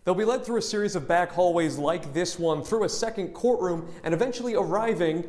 They'll be led through a series of back hallways like this one, through a second courtroom, and eventually arriving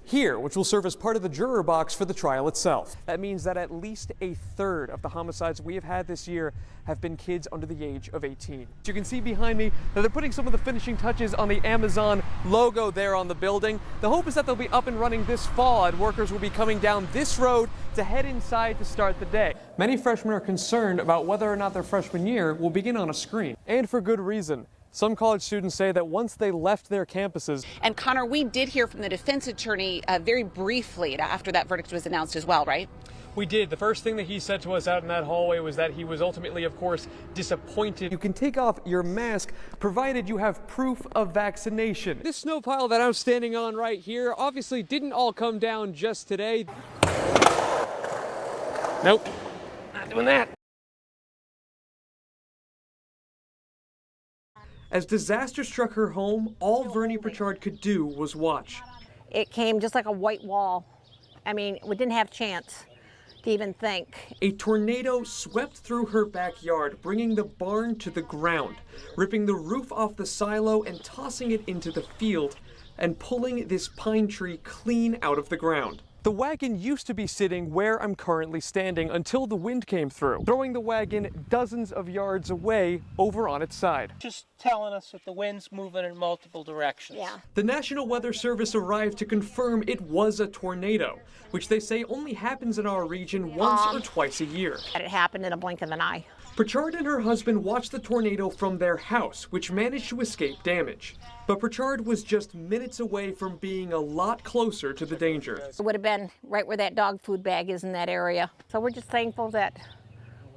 here, which will serve as part of the juror box for the trial itself. That means that at least a third of the homicides we have had this year have been kids under the age of 18. You can see behind me that they're putting some of the finishing touches on the Amazon logo there on the building. The hope is that they'll be up and running this fall, and workers will be coming down this road to head inside to start the day. Many freshmen are concerned about whether or not their freshman year will begin on a screen, and for good reason. Some college students say that once they left their campuses. And Conor, we did hear from the defense attorney very briefly after that verdict was announced as well, right? We did. The first thing that he said to us out in that hallway was that he was ultimately, of course, disappointed. You can take off your mask provided you have proof of vaccination. This snow pile that I'm standing on right here obviously didn't all come down just today. Nope, not doing that. As disaster struck her home, all Vernie Pritchard could do was watch. It came just like a white wall. I mean, we didn't have a chance to even think. A tornado swept through her backyard, bringing the barn to the ground, ripping the roof off the silo and tossing it into the field, and pulling this pine tree clean out of the ground. The wagon used to be sitting where I'm currently standing until the wind came through, throwing the wagon dozens of yards away over on its side. Just telling us that the wind's moving in multiple directions. Yeah. The National Weather Service arrived to confirm it was a tornado, which they say only happens in our region once or twice a year. It happened in a blink of an eye. Pritchard and her husband watched the tornado from their house, which managed to escape damage. But Pritchard was just minutes away from being a lot closer to the danger. It would have been right where that dog food bag is in that area. So we're just thankful that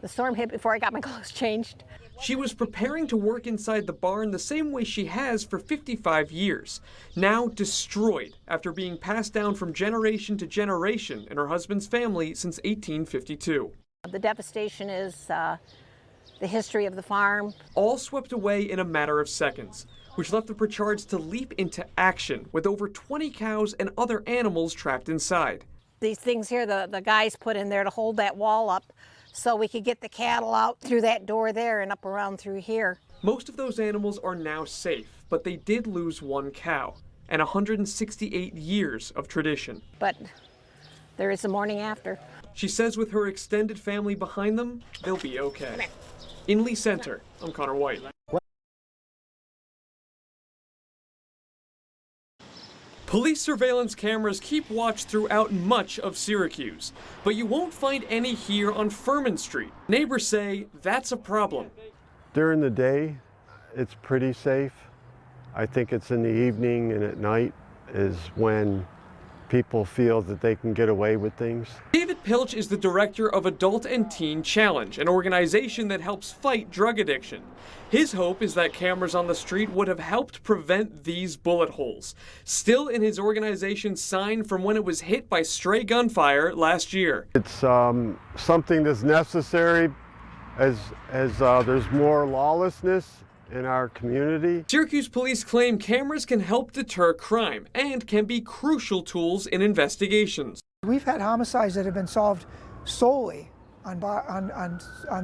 the storm hit before I got my clothes changed. She was preparing to work inside the barn the same way she has for 55 years, now destroyed after being passed down from generation to generation in her husband's family since 1852. The devastation is the history of the farm. All swept away in a matter of seconds, which left the Pritchards to leap into action with over 20 cows and other animals trapped inside. These things here, the guys put in there to hold that wall up so we could get the cattle out through that door there and up around through here. Most of those animals are now safe, but they did lose one cow and 168 years of tradition. But there is a morning after. She says with her extended family behind them, they'll be okay. In Lee Center, I'm Conor Wight. Police surveillance cameras keep watch throughout much of Syracuse, but you won't find any here on Furman Street. Neighbors say that's a problem. During the day, it's pretty safe. I think it's in the evening and at night is when people feel that they can get away with things. David Pilch is the director of Adult and Teen Challenge, an organization that helps fight drug addiction. His hope is that cameras on the street would have helped prevent these bullet holes, still in his organization's sign from when it was hit by stray gunfire last year. It's something that's necessary as there's more lawlessness in our community. Syracuse police claim cameras can help deter crime and can be crucial tools in investigations. We've had homicides that have been solved solely on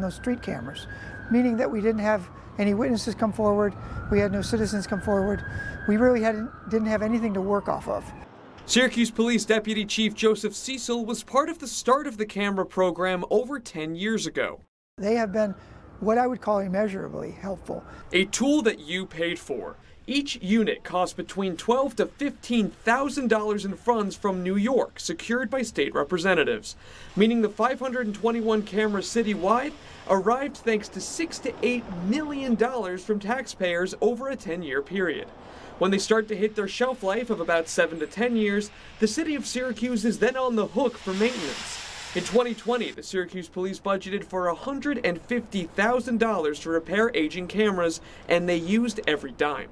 those street cameras, meaning that we didn't have any witnesses come forward, we had no citizens come forward, we really didn't have anything to work off of. Syracuse Police Deputy Chief Joseph Cecil was part of the start of the camera program over 10 years ago. They have been what I would call immeasurably helpful. A tool that you paid for. Each unit cost between $12,000 to $15,000 in funds from New York, secured by state representatives, meaning the 521 cameras citywide arrived thanks to $6 to $8 million from taxpayers over a 10-year period. When they start to hit their shelf life of about 7 to 10 years, the city of Syracuse is then on the hook for maintenance. In 2020, the Syracuse police budgeted for $150,000 to repair aging cameras, and they used every dime.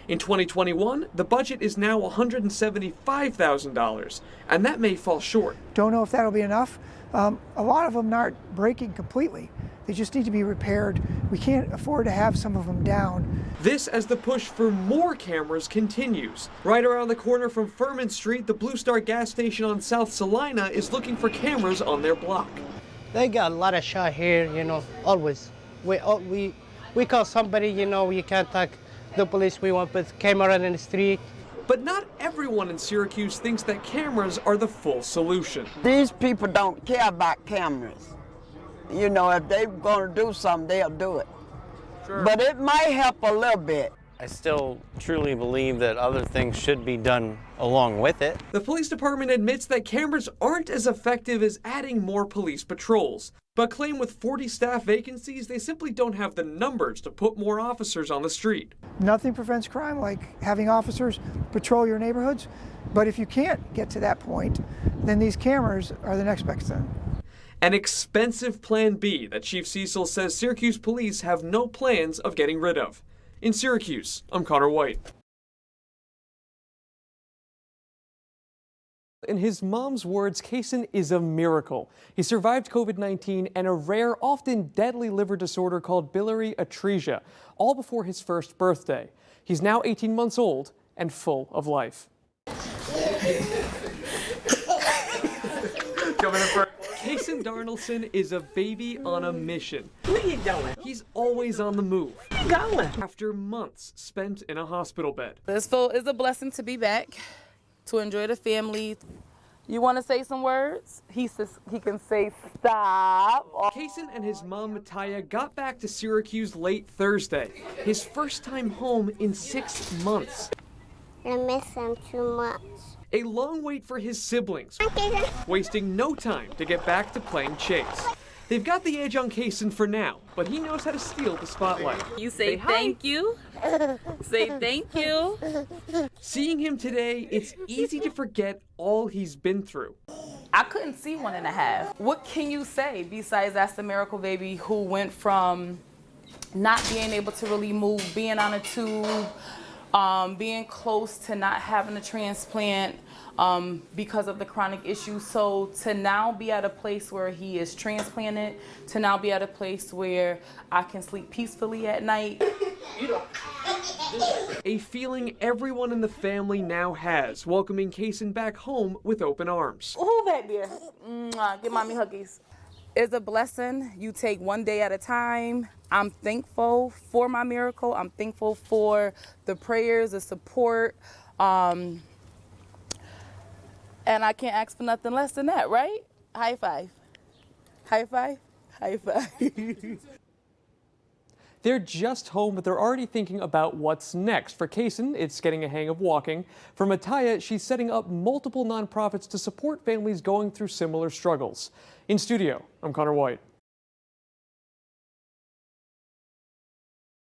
In 2021, the budget is now $175,000, and that may fall short. Don't know if that'll be enough. A lot of them aren't breaking completely. They just need to be repaired. We can't afford to have some of them down. This as the push for more cameras continues. Right around the corner from Furman Street, the Blue Star gas station on South Salina is looking for cameras on their block. They got a lot of shot here, you know, always. We we call somebody, you know, you contact the police, we want to put camera in the street. But not everyone in Syracuse thinks that cameras are the full solution. These people don't care about cameras. You know, if they're going to do something, they'll do it. Sure. But it might help a little bit. I still truly believe that other things should be done along with it. The police department admits that cameras aren't as effective as adding more police patrols, but claim with 40 staff vacancies, they simply don't have the numbers to put more officers on the street. Nothing prevents crime like having officers patrol your neighborhoods, but if you can't get to that point, then these cameras are the next best thing. An expensive Plan B that Chief Cecil says Syracuse police have no plans of getting rid of. In Syracuse, I'm Conor Wight. In his mom's words, Kaysen is a miracle. He survived COVID-19 and a rare, often deadly liver disorder called biliary atresia, all before his first birthday. He's now 18 months old and full of life. Kaysen Darnelson is a baby on a mission. Where you going? He's always on the move. Where you going? After months spent in a hospital bed. It's a blessing to be back, to enjoy the family. You want to say some words? He can say stop. Kaysen and his mom, Mataya, got back to Syracuse late Thursday, his first time home in 6 months. I miss him too much. A long wait for his siblings, wasting no time to get back to playing chase. They've got the edge on Kaysen for now, but he knows how to steal the spotlight. You say thank you. Say thank you. Seeing him today, it's easy to forget all he's been through. I couldn't see 1.5. What can you say besides that's the miracle baby who went from not being able to really move, being on a tube, being close to not having a transplant because of the chronic issues. So to now be at a place where he is transplanted, to now be at a place where I can sleep peacefully at night. A feeling everyone in the family now has, welcoming Kaysen back home with open arms. Who back there? Give mommy huggies. It's a blessing. You take one day at a time. I'm thankful for my miracle. I'm thankful for the prayers, the support. And I can't ask for nothing less than that, right? High five. High five. High five. They're just home, but they're already thinking about what's next. For Kaysen, it's getting a hang of walking. For Mataya, she's setting up multiple nonprofits to support families going through similar struggles. In studio, I'm Conor Wight.